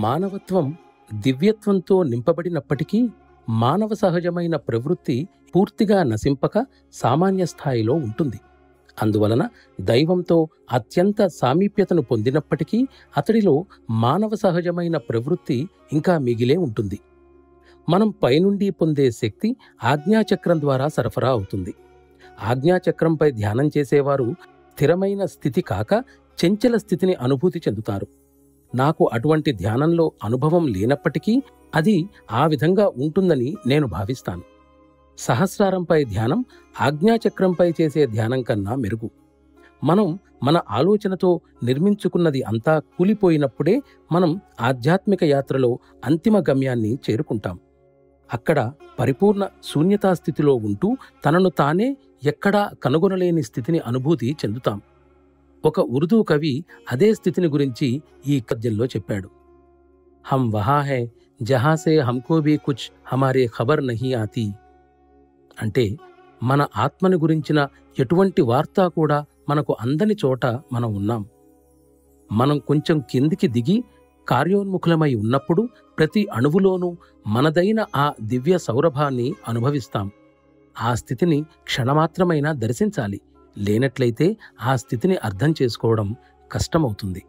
మానవత్వం దివ్యత్వంతో నింపబడినప్పటికీ మానవ సహజమైన ప్రవృత్తి పూర్తిగా నశింపక సామాన్య స్థాయిలో ఉంటుంది. అందువలన దైవంతో అత్యంత సామీప్యతను పొందినప్పటికీ అతడిలో మానవ సహజమైన ప్రవృత్తి ఇంకా మిగిలే ఉంటుంది. మనం పైనుండి పొందే శక్తి ఆజ్ఞాచక్రం ద్వారా సరఫరా అవుతుంది. ఆజ్ఞాచక్రంపై ధ్యానం చేసేవారు స్థిరమైన స్థితి కాక చంచల స్థితిని అనుభూతి చెందుతారు. నాకు అటువంటి ధ్యానంలో అనుభవం లేనప్పటికీ అది ఆ విధంగా ఉంటుందని నేను భావిస్తాను. సహస్రారంపై ధ్యానం ఆజ్ఞాచక్రంపై చేసే ధ్యానం కన్నా మెరుగు. మనం మన ఆలోచనతో నిర్మించుకున్నది అంతా కూలిపోయినప్పుడే మనం ఆధ్యాత్మిక యాత్రలో అంతిమ గమ్యాన్ని చేరుకుంటాం. అక్కడ పరిపూర్ణ శూన్యతాస్థితిలో ఉంటూ తనను తానే ఎక్కడా కనుగొనలేని స్థితిని అనుభూతి చెందుతాం. ఒక ఉర్దూ కవి అదే స్థితిని గురించి ఈ పద్యంలో చెప్పాడు. హమ్ వహా హై జహాసే హమ్కో భీ కుచ్ హమారే ఖబర్ నహీ ఆతీ. అంటే మన ఆత్మని గురించిన ఎటువంటి వార్త కూడా మనకు అందని చోట మనం ఉన్నాం. మనం కొంచెం కిందికి దిగి కార్యోన్ముఖులమై ఉన్నప్పుడు ప్రతి అణువులోనూ మనదైన ఆ దివ్య సౌరభాన్ని అనుభవిస్తాం. ఆ స్థితిని క్షణమాత్రమైనా దర్శించాలి. లేనట్లయితే ఆ స్థితిని అర్థం చేసుకోవడం కష్టమవుతుంది.